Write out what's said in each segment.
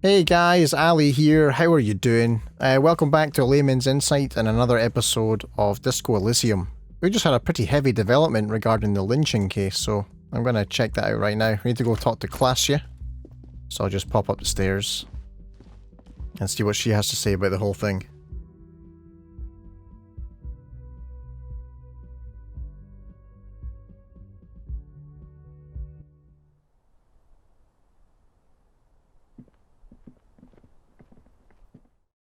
Hey guys, Ali here. How are you doing? Welcome back to Layman's Insight and another episode of Disco Elysium. We just had a pretty heavy development regarding the lynching case, so I'm going to check that out right now. We need to go talk to Klassia. So I'll just pop up the stairs and see what she has to say about the whole thing.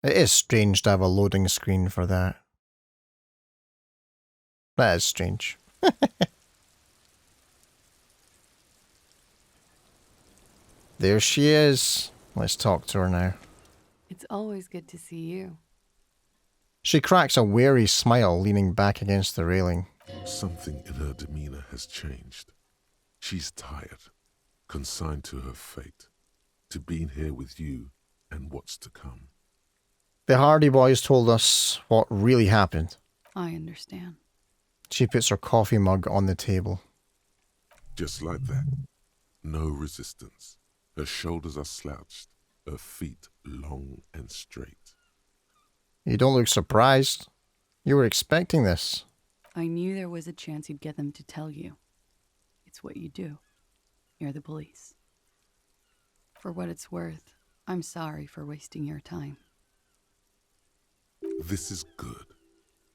It is strange to have a loading screen for that. That is strange. There she is. Let's talk to her now. It's always good to see you. She cracks a wary smile, leaning back against the railing. Something in her demeanor has changed. She's tired, consigned to her fate, to being here with you and what's to come. The Hardy Boys told us what really happened. I understand. She puts her coffee mug on the table. Just like that. No resistance. Her shoulders are slouched, her feet long and straight. You don't look surprised. You were expecting this. I knew there was a chance you'd get them to tell you. It's what you do. You're the police. For what it's worth, I'm sorry for wasting your time. This is good.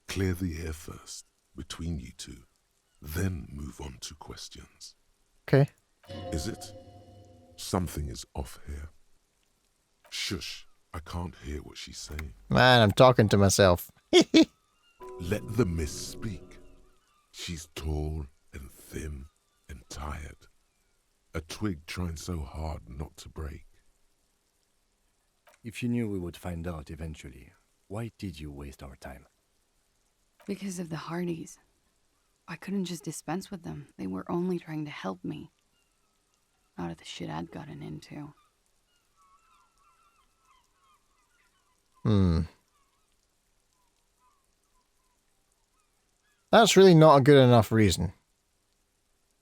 Clear the air first, between you two. Then move on to questions. Okay. Is it? Something is off here. Shush, I can't hear what she's saying. Man, I'm talking to myself. Let the miss speak. She's tall and thin and tired. A twig trying so hard not to break. If you knew we would find out eventually, why did you waste our time? Because of the Hardys. I couldn't just dispense with them. They were only trying to help me. Out of the shit I'd gotten into. That's really not a good enough reason.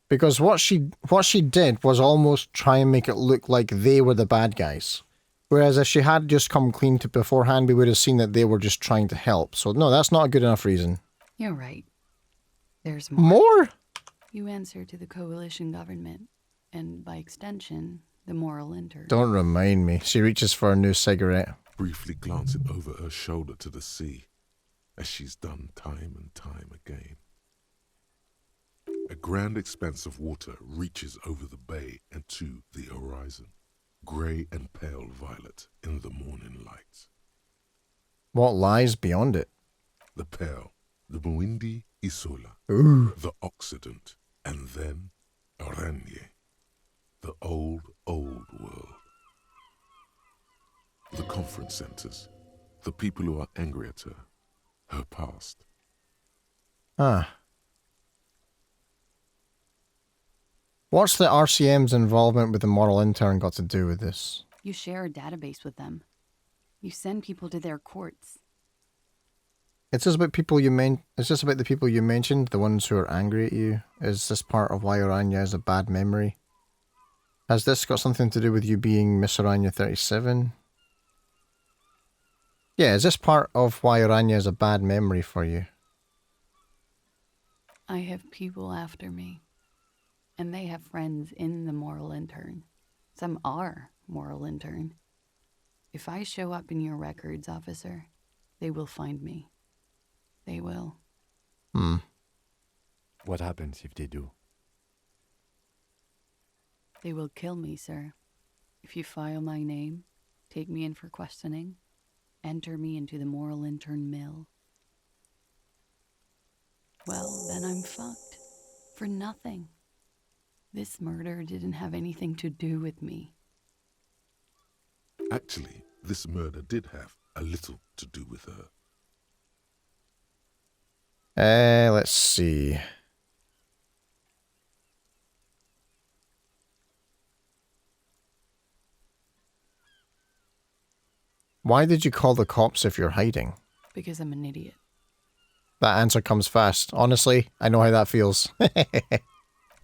Because what she did was almost try and make it look like they were the bad guys. Whereas if she had just come clean to beforehand, we would have seen that they were just trying to help. So no, that's not a good enough reason. You're right. There's more. More? You answer to the coalition government. And by extension, the moral intern. Don't remind me. She reaches for a new cigarette. Briefly glancing over her shoulder to the sea, as she's done time and time again. A grand expanse of water reaches over the bay and to the horizon, grey and pale violet in the morning light. What lies beyond it? The pale, the Muindi Isola, Ooh. the Occident, and then Oranje, the old world. The conference centers, the people who are angry at her past. Ah. What's the RCM's involvement with the moral intern got to do with this? You share a database with them. You send people to their courts. Is this about the people you mentioned, the ones who are angry at you? Is this part of why Oranje has a bad memory? Has this got something to do with you being Miss Oranje 37? Yeah, is this part of why Oranje has a bad memory for you? I have people after me. And they have friends in the moral intern. Some are moral intern. If I show up in your records, officer, they will find me. They will. What happens if they do? They will kill me, sir. If you file my name, take me in for questioning, enter me into the moral intern mill. Well, then I'm fucked. For nothing. This murder didn't have anything to do with me. Actually, this murder did have a little to do with her. Let's see. Why did you call the cops if you're hiding? Because I'm an idiot. That answer comes fast. Honestly, I know how that feels.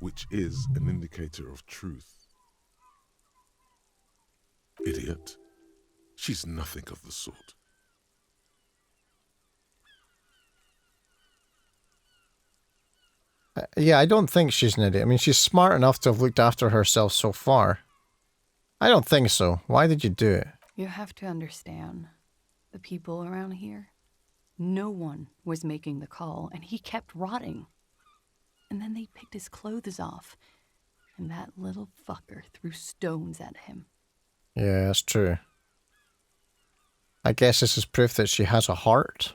Which is an indicator of truth. Idiot. She's nothing of the sort. Yeah, I don't think she's an idiot. I mean, she's smart enough to have looked after herself so far. I don't think so. Why did you do it? You have to understand, the people around here, no one was making the call, and he kept rotting. And then they picked his clothes off, and that little fucker threw stones at him. Yeah, that's true. I guess this is proof that she has a heart,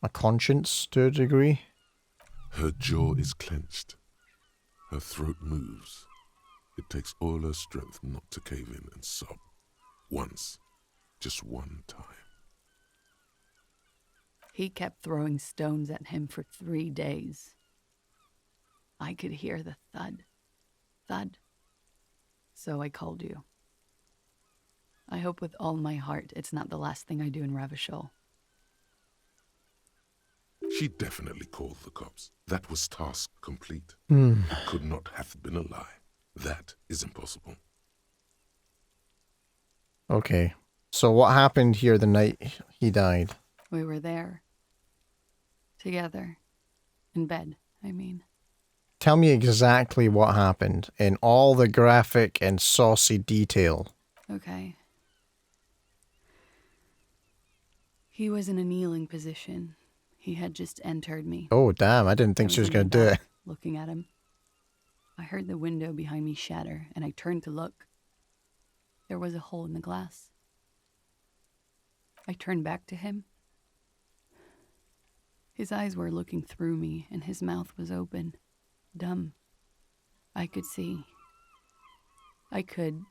a conscience to a degree. Her jaw is clenched. Her throat moves. It takes all her strength not to cave in and sob. Once. Just one time. He kept throwing stones at him for 3 days. I could hear the thud. Thud. So I called you. I hope with all my heart it's not the last thing I do in Ravachol. She definitely called the cops. That was task complete. Hmm. It could not have been a lie. That is impossible. Okay. So what happened here the night he died? We were there. Together. In bed, I mean. Tell me exactly what happened in all the graphic and saucy detail. Okay. He was in a kneeling position. He had just entered me. Oh, damn. I didn't think she was in going the to do it. back, looking at him. I heard the window behind me shatter, and I turned to look. There was a hole in the glass. I turned back to him. His eyes were looking through me, and his mouth was open, dumb. I could see. I could.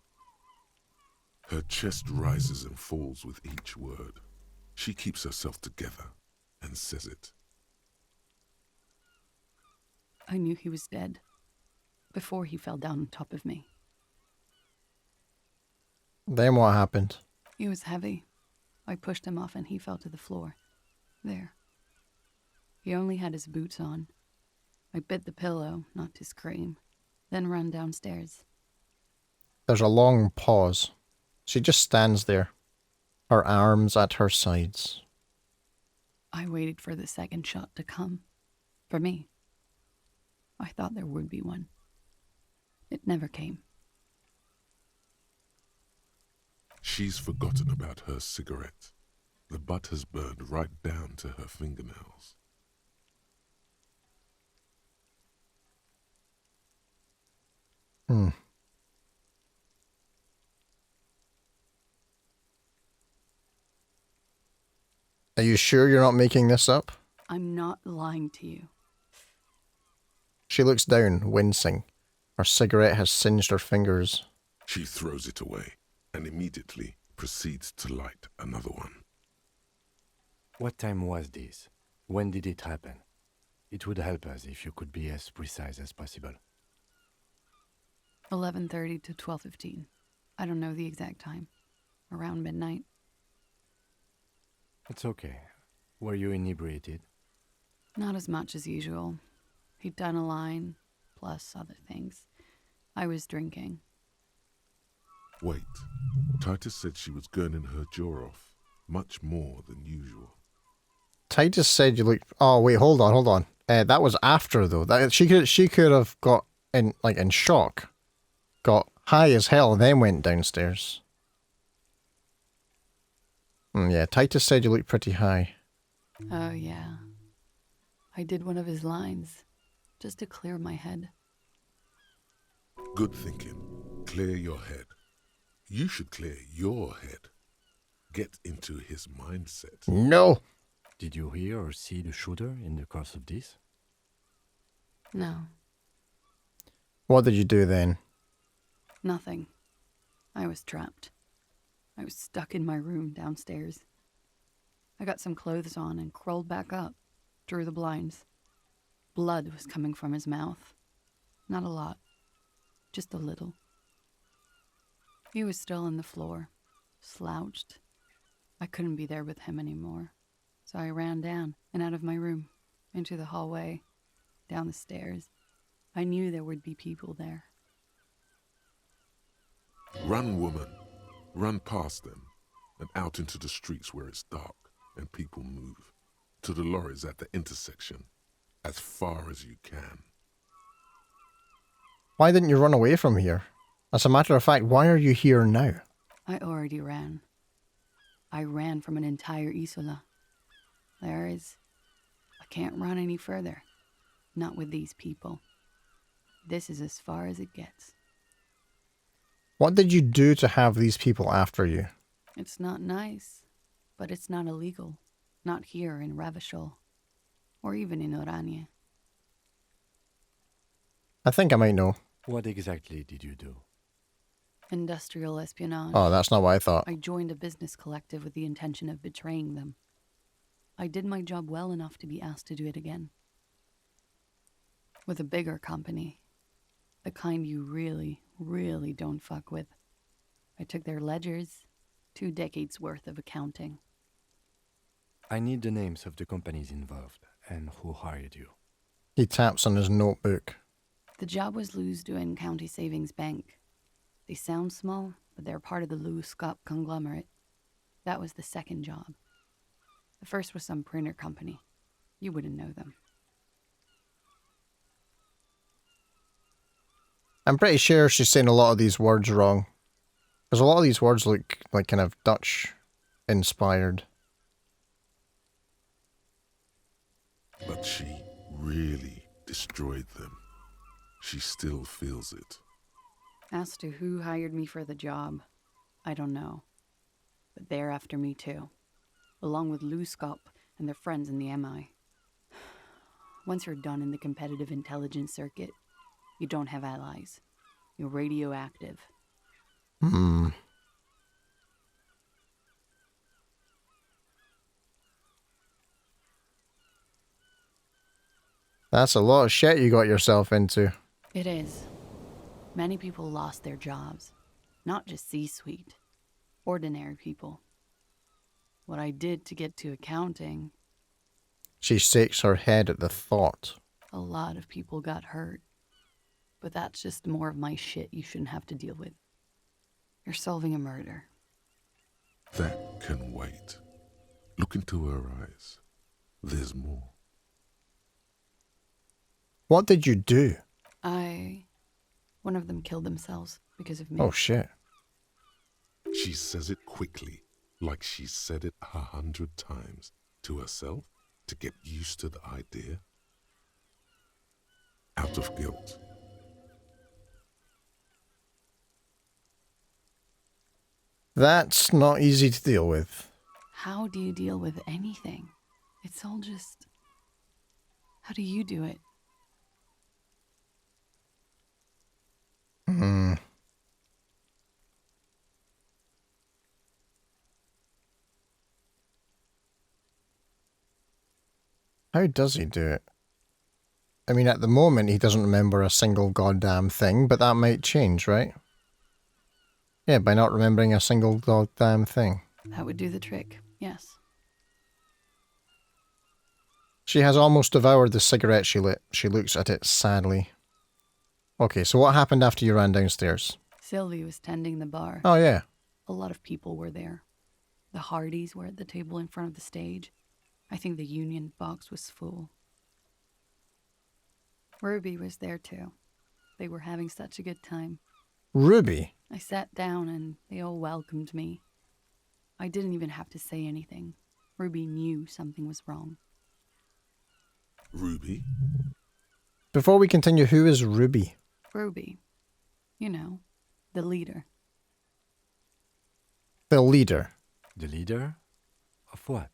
Her chest rises and falls with each word. She keeps herself together and says it. I knew he was dead before he fell down on top of me. Then what happened? He was heavy. I pushed him off and he fell to the floor. There. He only had his boots on. I bit the pillow, not to scream, then ran downstairs. There's a long pause. She just stands there, her arms at her sides. I waited for the second shot to come. For me. I thought there would be one. It never came. She's forgotten about her cigarette. The butt has burned right down to her fingernails. Hmm. Are you sure you're not making this up? I'm not lying to you. She looks down, wincing. Her cigarette has singed her fingers. She throws it away and immediately proceeds to light another one. What time was this? When did it happen? It would help us if you could be as precise as possible. 11:30 to 12:15. I don't know the exact time. Around midnight. It's okay. Were you inebriated? Not as much as usual. He'd done a line, plus other things. I was drinking. Wait. Titus said she was gurning her jaw off, much more than usual. Titus said you look. Oh wait, hold on. That was after though. That she could have got in shock, got high as hell, and then went downstairs. Yeah, Titus said you looked pretty high. Oh, yeah. I did one of his lines, just to clear my head. Good thinking. Clear your head. You should clear your head. Get into his mindset. No. Did you hear or see the shooter in the course of this? No, What did you do then? nothing. I was trapped. I was stuck in my room downstairs. I got some clothes on and crawled back up, drew the blinds. Blood was coming from his mouth. Not a lot, just a little. He was still on the floor, slouched. I couldn't be there with him anymore, so I ran down and out of my room, into the hallway, down the stairs. I knew there would be people there. Run, woman. Run past them and out into the streets where it's dark and people move, to the lorries at the intersection, as far as you can. Why didn't you run away from here? As a matter of fact, why are you here now? I already ran. I ran from an entire Isola. I can't run any further. Not with these people. This is as far as it gets. What did you do to have these people after you? It's not nice, but it's not illegal. Not here in Ravishol, or even in Oranje. I think I might know. What exactly did you do? Industrial espionage. Oh, that's not what I thought. I joined a business collective with the intention of betraying them. I did my job well enough to be asked to do it again. With a bigger company. The kind you really, really don't fuck with. I took their ledgers, 2 decades worth of accounting. I need the names of the companies involved and who hired you. He taps on his notebook. The job was Lewsdoen County Savings Bank. They sound small, but they're part of the Lewscop conglomerate. That was the second job. The first was some printer company. You wouldn't know them. I'm pretty sure she's saying a lot of these words wrong. Because a lot of these words look like kind of Dutch inspired. But she really destroyed them. She still feels it. As to who hired me for the job, I don't know. But they're after me too. Along with Lewscop and their friends in the MI. Once you're done in the competitive intelligence circuit, you don't have allies. You're radioactive. That's a lot of shit you got yourself into. It is. Many people lost their jobs. Not just C-suite. Ordinary people. What I did to get to accounting... She shakes her head at the thought. A lot of people got hurt. But that's just more of my shit you shouldn't have to deal with. You're solving a murder. That can wait. Look into her eyes. There's more. What did you do? One of them killed themselves because of me. Oh shit. She says it quickly, like she's said it 100 times, to herself, to get used to the idea. Out of guilt. That's not easy to deal with. How do you deal with anything? It's all just... How do you do it? How does he do it? I mean, at the moment, he doesn't remember a single goddamn thing, but that might change, right? Yeah, by not remembering a single goddamn thing. That would do the trick, yes. She has almost devoured the cigarette she lit. She looks at it sadly. Okay, so what happened after you ran downstairs? Sylvie was tending the bar. Oh, yeah. A lot of people were there. The Hardys were at the table in front of the stage. I think the Union box was full. Ruby was there too. They were having such a good time. Ruby? I sat down and they all welcomed me. I didn't even have to say anything. Ruby knew something was wrong. Ruby? Before we continue, who is Ruby? Ruby. You know, the leader. The leader. The leader? Of what?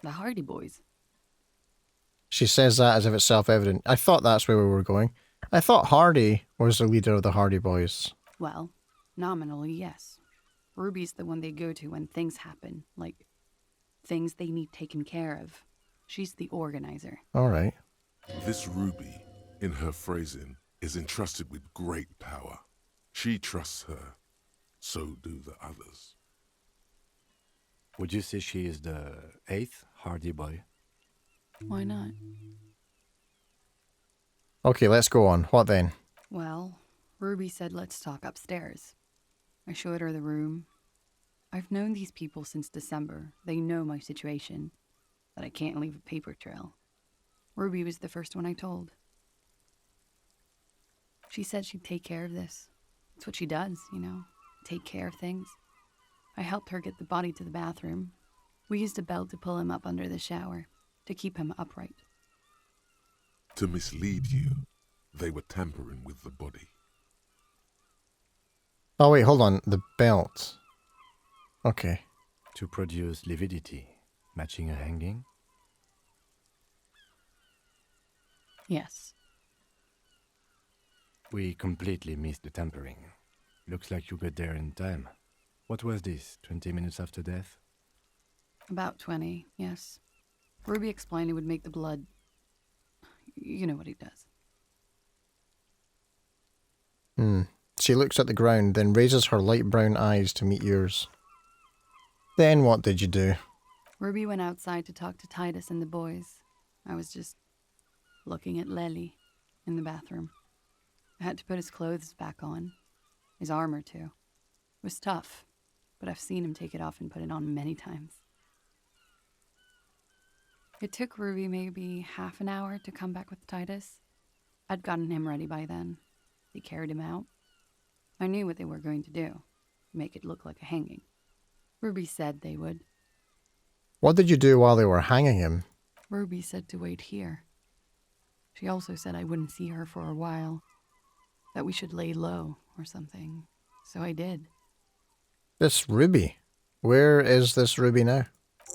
The Hardy Boys. She says that as if it's self-evident. I thought that's where we were going. I thought Hardy was the leader of the Hardy Boys. Well, nominally, yes. Ruby's the one they go to when things happen, like things they need taken care of. She's the organizer. All right. This Ruby, in her phrasing, is entrusted with great power. She trusts her. So do the others. Would you say she is the 8th Hardy Boy? Why not? Okay, let's go on. What then? Well, Ruby said let's talk upstairs. I showed her the room. I've known these people since December. They know my situation, that I can't leave a paper trail. Ruby was the first one I told. She said she'd take care of this. It's what she does, you know, take care of things. I helped her get the body to the bathroom. We used a belt to pull him up under the shower, to keep him upright. To mislead you, they were tampering with the body. Oh wait, hold on. The belt. Okay. To produce lividity, matching a hanging? Yes. We completely missed the tampering. Looks like you got there in time. What was this, 20 minutes after death? About 20, yes. Ruby explained it would make the blood... You know what he does. She looks at the ground, then raises her light brown eyes to meet yours. Then what did you do? Ruby went outside to talk to Titus and the boys. I was just looking at Lely in the bathroom. I had to put his clothes back on. His armor, too. It was tough, but I've seen him take it off and put it on many times. It took Ruby maybe half an hour to come back with Titus. I'd gotten him ready by then. They carried him out. I knew what they were going to do, make it look like a hanging. Ruby said they would. What did you do while they were hanging him? Ruby said to wait here. She also said I wouldn't see her for a while, that we should lay low or something. So I did. This Ruby. Where is this Ruby now?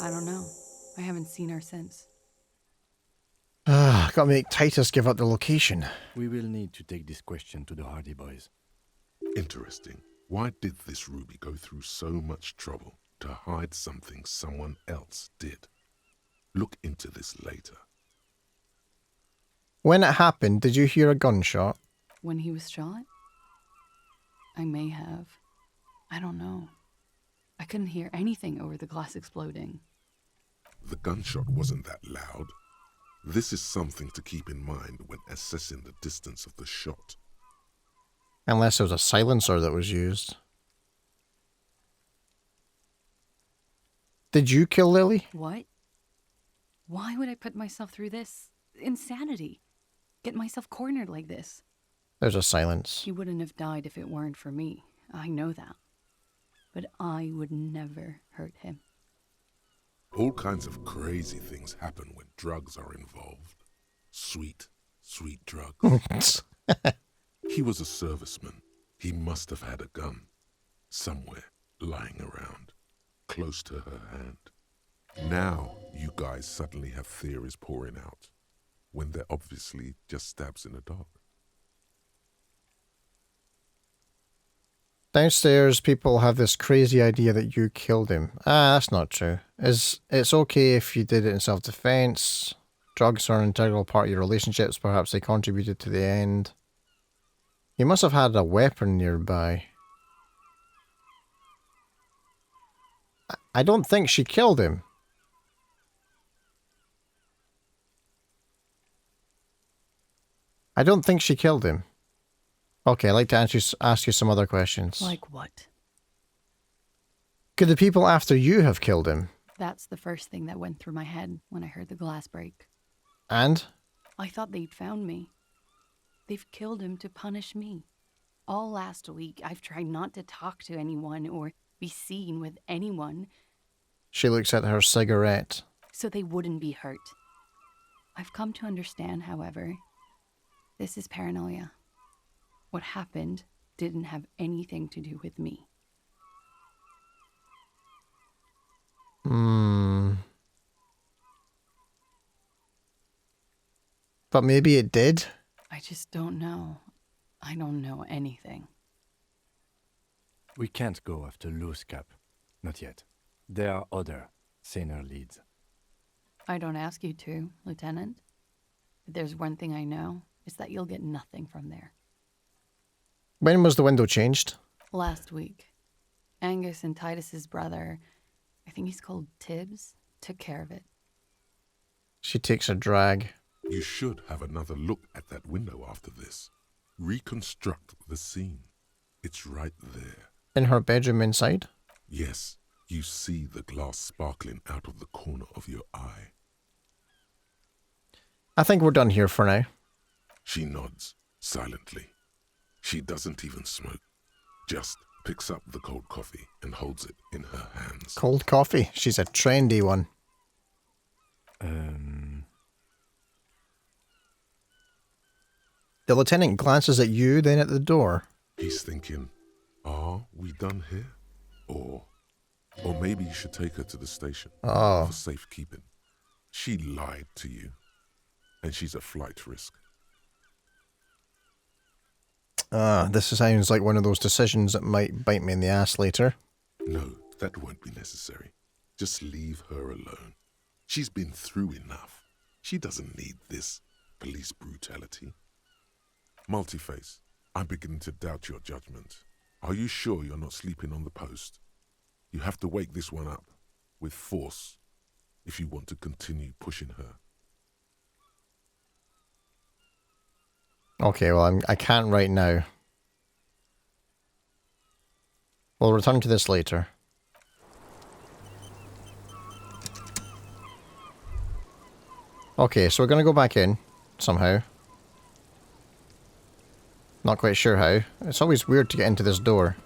I don't know. I haven't seen her since. Gotta make Titus give up the location. We will need to take this question to the Hardy Boys. Interesting. Why did this Ruby go through so much trouble to hide something someone else did? Look into this later. When it happened, did you hear a gunshot? When he was shot? I may have. I don't know. I couldn't hear anything over the glass exploding. The gunshot wasn't that loud. This is something to keep in mind when assessing the distance of the shot. Unless it was a silencer that was used. Did you kill Lily? What? Why would I put myself through this? Insanity. Get myself cornered like this. There's a silence. He wouldn't have died if it weren't for me. I know that. But I would never hurt him. All kinds of crazy things happen when drugs are involved. Sweet, sweet drugs. He was a serviceman. He must have had a gun. Somewhere, lying around, close to her hand. Now, you guys suddenly have theories pouring out, when they're obviously just stabs in the dark. Downstairs, people have this crazy idea that you killed him. That's not true. It's okay if you did it in self-defense. Drugs are an integral part of your relationships. Perhaps they contributed to the end. You must have had a weapon nearby. I don't think she killed him. I don't think she killed him. Okay, I'd like to ask you some other questions. Like what? Could the people after you have killed him? That's the first thing that went through my head when I heard the glass break. And? I thought they'd found me. They've killed him to punish me. All last week, I've tried not to talk to anyone or be seen with anyone. She looks at her cigarette. So they wouldn't be hurt. I've come to understand, however, this is paranoia. What happened didn't have anything to do with me. But maybe it did? I just don't know. I don't know anything. We can't go after loose cap. Not yet. There are other, saner leads. I don't ask you to, Lieutenant. But there's one thing I know, is that you'll get nothing from there. When was the window changed? Last week. Angus and Titus's brother, I think he's called Tibbs, took care of it. She takes a drag. You should have another look at that window after this. Reconstruct the scene. It's right there. In her bedroom inside? Yes, You see the glass sparkling out of the corner of your eye. I think we're done here for now. She nods, silently. She doesn't even smoke. Just picks up the cold coffee and holds it in her hands. Cold coffee. She's a trendy one. The lieutenant glances at you, then at the door. He's thinking, are we done here? Or maybe you should take her to the station Oh. for safekeeping. She lied to you, and she's a flight risk. This sounds like one of those decisions that might bite me in the ass later. No, that won't be necessary. Just leave her alone. She's been through enough. She doesn't need this police brutality. Multiface, I'm beginning to doubt your judgment. Are you sure you're not sleeping on the post? You have to wake this one up, with force, if you want to continue pushing her. Okay, well, I can't right now. We'll return to this later. Okay, so we're going to go back in, somehow. Not quite sure how. It's always weird to get into this door.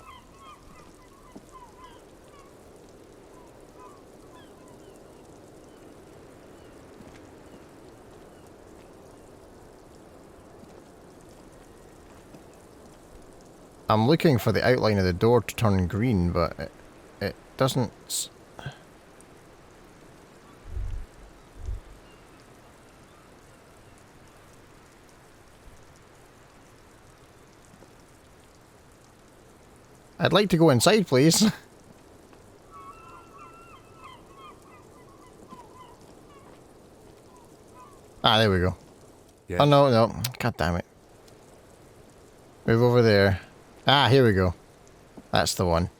I'm looking for the outline of the door to turn green, but it doesn't... I'd like to go inside, please. Ah, there we go. Yes. Oh, no. God damn it. Move over there. Ah, here we go. That's the one.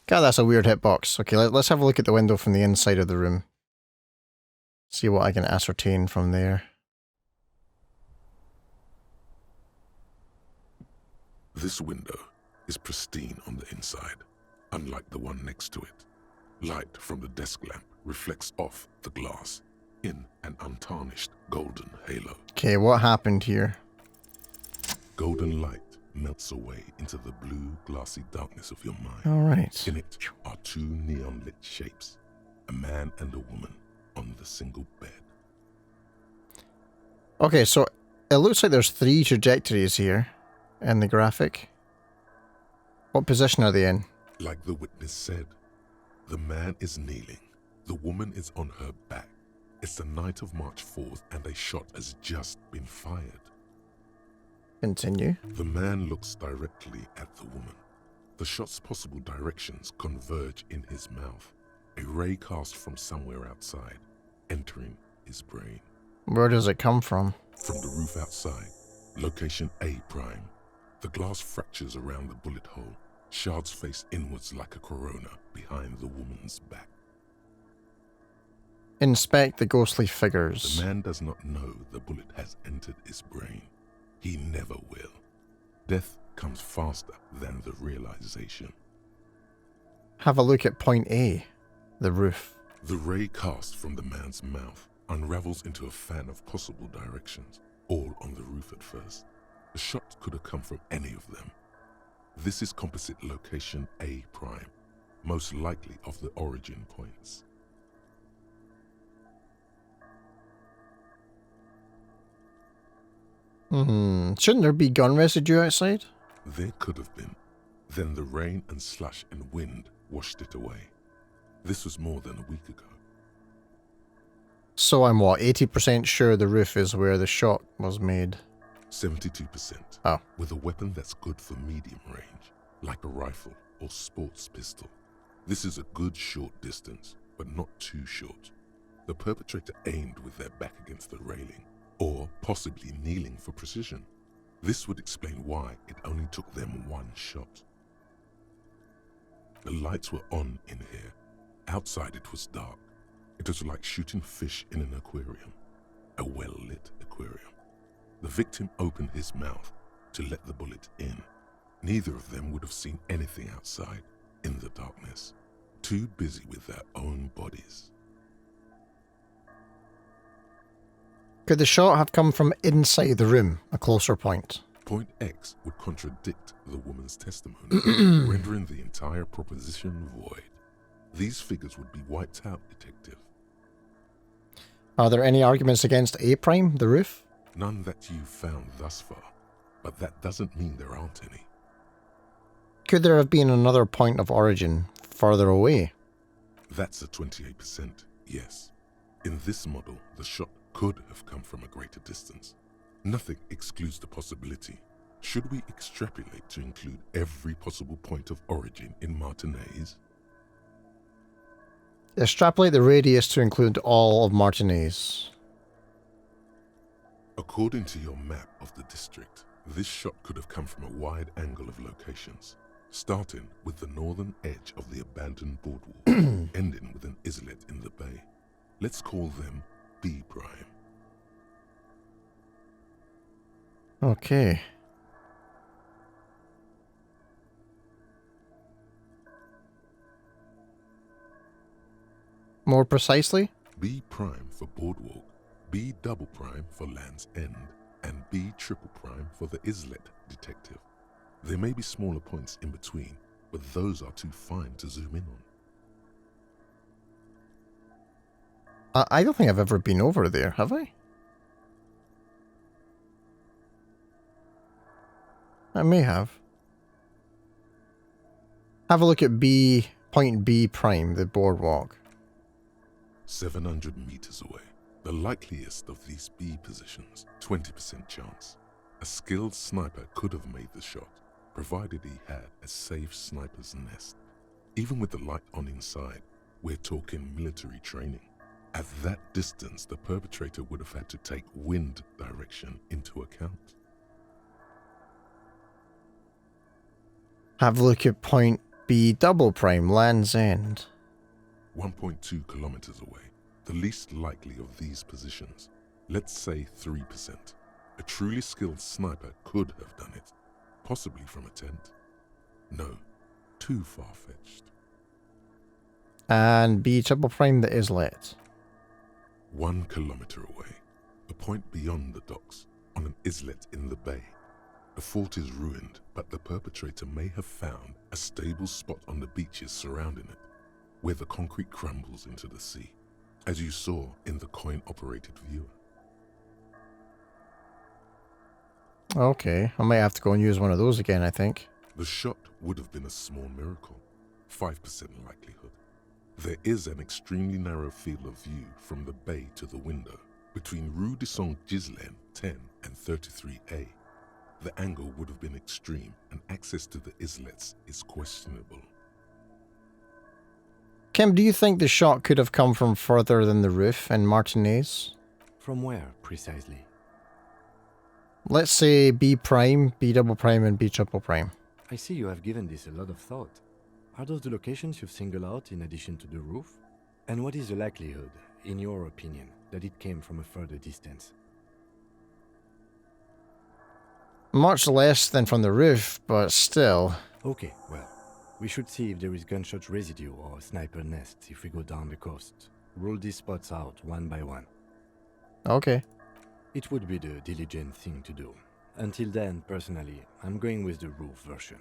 God, that's a weird hitbox. Okay, let's have a look at the window from the inside of the room. See what I can ascertain from there. This window is pristine on the inside, unlike the one next to it. Light from the desk lamp reflects off the glass in an untarnished golden halo. Okay, what happened here? Golden light melts away into the blue, glassy darkness of your mind. Alright. In it are two neon-lit shapes, a man and a woman on the single bed. Okay, so it looks like there's 3 trajectories here in the graphic. What position are they in? Like the witness said, the man is kneeling, the woman is on her back. It's the night of March 4th and a shot has just been fired. Continue. The man looks directly at the woman. The shot's possible directions converge in his mouth, a ray cast from somewhere outside, entering his brain. Where does it come from? From the roof outside, location A prime. The glass fractures around the bullet hole, shards face inwards like a corona behind the woman's back. Inspect the ghostly figures. The man does not know the bullet has entered his brain. He never will. Death comes faster than the realization. Have a look at point A, the roof. The ray cast from the man's mouth unravels into a fan of possible directions, all on the roof at first. The shot could have come from any of them. This is composite location A prime, most likely of the origin points. Shouldn't there be gun residue outside? There could have been. Then the rain and slush and wind washed it away. This was more than a week ago. So I'm what, 80% sure the roof is where the shot was made? 72%. Oh. With a weapon that's good for medium range, like a rifle or sports pistol. This is a good short distance, but not too short. The perpetrator aimed with their back against the railing, or possibly kneeling for precision. This would explain why it only took them one shot. The lights were on in here. Outside it was dark. It was like shooting fish in an aquarium, a well-lit aquarium. The victim opened his mouth to let the bullet in. Neither of them would have seen anything outside in the darkness. too busy with their own bodies. Could the shot have come from inside the room? A closer point. Point X would contradict the woman's testimony, rendering the entire proposition void. These figures would be wiped out, Detective. Are there any arguments against A prime, the roof? None that you've found thus far, but that doesn't mean there aren't any. Could there have been another point of origin further away? That's a 28%, yes. In this model, the shot could have come from a greater distance. Nothing excludes the possibility. Should we extrapolate to include every possible point of origin in Martinez? Extrapolate the radius to include all of Martinez. According to your map of the district, this shot could have come from a wide angle of locations, starting with the northern edge of the abandoned boardwalk, ending with an islet in the bay. Let's call them B prime. Okay. More precisely? B prime for boardwalk, B double prime for Land's End, and B triple prime for the islet, Detective. There may be smaller points in between, but those are too fine to zoom in on. I don't think I've ever been over there, have I? I may have. Have a look at point B prime, the boardwalk. 700 meters away. The likeliest of these B positions, 20% chance. A skilled sniper could have made the shot, provided he had a safe sniper's nest. Even with the light on inside, we're talking military training. At that distance, the perpetrator would have had to take wind direction into account. Have a look at point B double prime, Land's End. 1.2 kilometers away, the least likely of these positions. Let's say 3%. A truly skilled sniper could have done it, possibly from a tent. No, too far-fetched. And B triple prime, the islet. 1 kilometer away, a point beyond the docks, on an islet in the bay. The fort is ruined, but the perpetrator may have found a stable spot on the beaches surrounding it, where the concrete crumbles into the sea, as you saw in the coin-operated viewer. Okay, I might have to go and use one of those again, I think. The shot would have been a small miracle, 5% likelihood. There is an extremely narrow field of view from the bay to the window, between Rue de Saint-Ghislain 10 and 33A. The angle would have been extreme, and access to the islets is questionable. Kim, do you think the shot could have come from further than the roof in Martinez? From where, precisely? Let's say B prime, B double prime, and B triple prime. I see you have given this a lot of thought. Are those the locations you've singled out in addition to the roof? And what is the likelihood, in your opinion, that it came from a further distance? Much less than from the roof, but still. Okay, well, we should see if there is gunshot residue or sniper nests if we go down the coast. Rule these spots out one by one. Okay. It would be the diligent thing to do. Until then, personally, I'm going with the roof version.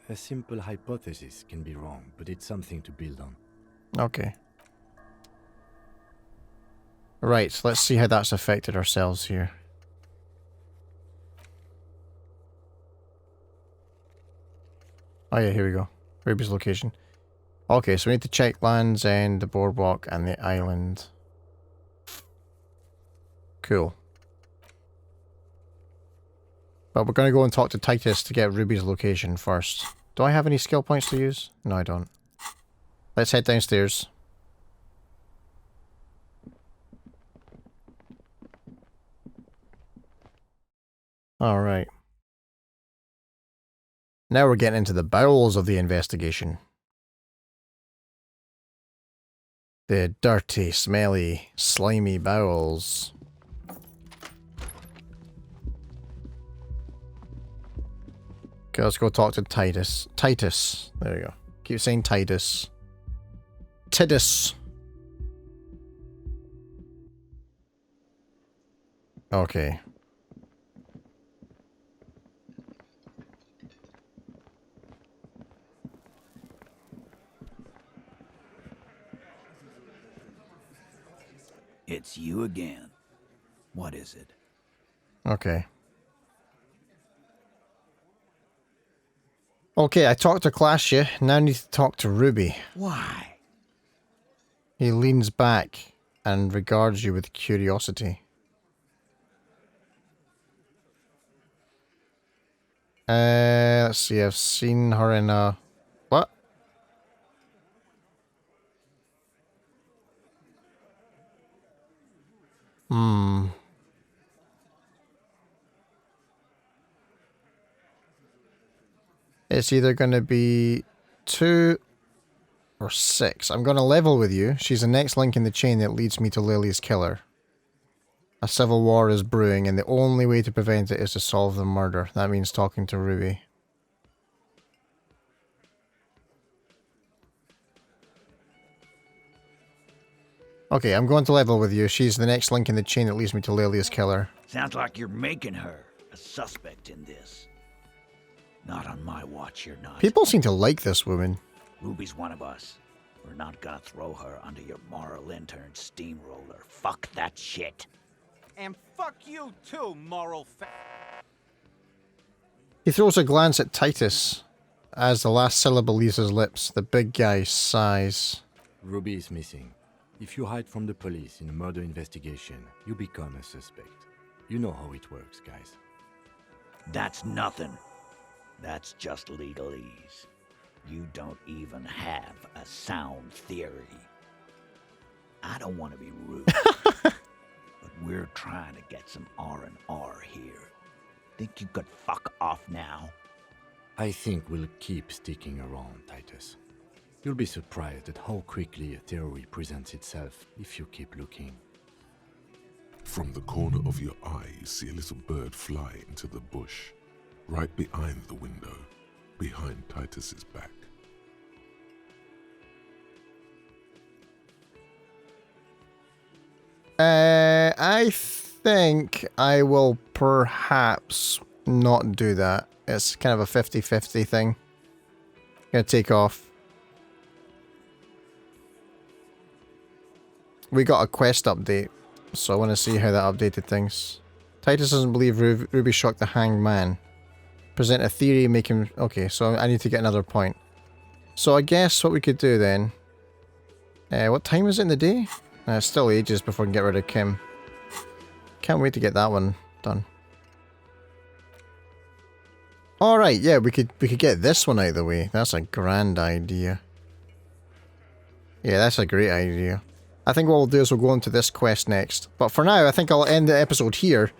A simple hypothesis can be wrong, but it's something to build on. Okay. Right, let's see how that's affected ourselves here. Oh yeah, here we go. Ruby's location. Okay, so we need to check Land's End, the boardwalk, and the island. Cool. But we're going to go and talk to Titus to get Ruby's location first. Do I have any skill points to use? No, I don't. Let's head downstairs. Alright. Now we're getting into the bowels of the investigation. The dirty, smelly, slimy bowels. Okay, let's go talk to Titus. Titus. There we go. Keep saying Titus. Titus. Okay. It's you again. What is it? Okay. Okay, I talked to Clashia. Now I need to talk to Ruby. Why? He leans back and regards you with curiosity. Let's see, I've seen her in a... What? It's either going to be 2 or 6. I'm going to level with you. She's the next link in the chain that leads me to Lily's killer. A civil war is brewing, and the only way to prevent it is to solve the murder. That means talking to Ruby. Okay, I'm going to level with you. She's the next link in the chain that leads me to Lily's killer. Sounds like you're making her a suspect in this. Not on my watch, you're not. People seem to like this woman. Ruby's one of us. We're not gonna throw her under your moral intern steamroller. Fuck that shit. And fuck you too, moral He throws a glance at Titus. As the last syllable leaves his lips, the big guy sighs. Ruby is missing. If you hide from the police in a murder investigation, you become a suspect. You know how it works, guys. That's nothing. That's just legalese. You don't even have a sound theory. I don't want to be rude, but we're trying to get some R&R here. Think you could fuck off now? I think we'll keep sticking around, Titus. You'll be surprised at how quickly a theory presents itself if you keep looking. From the corner of your eye, you see a little bird fly into the bush, right behind the window, behind Titus's back. I think I will perhaps not do that. It's kind of a 50-50 thing. Gonna take off. We got a quest update, so I want to see how that updated things. Titus doesn't believe Ruby shocked the hanged man. Present a theory, make him... Okay, so I need to get another point. So I guess what we could do then... what time is it in the day? It's still ages before we can get rid of Kim. Can't wait to get that one done. Alright, yeah, we could get this one out of the way. That's a grand idea. Yeah, that's a great idea. I think what we'll do is we'll go into this quest next. But for now, I think I'll end the episode here.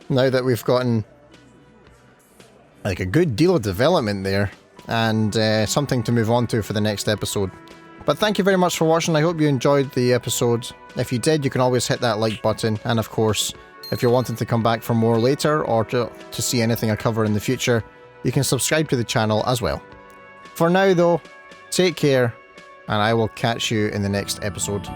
Now that we've gotten like a good deal of development there. And something to move on to for the next episode. But thank you very much for watching. I hope you enjoyed the episode. If you did, you can always hit that like button. And of course, if you're wanting to come back for more later or to see anything I cover in the future, you can subscribe to the channel as well. For now though, take care, and I will catch you in the next episode.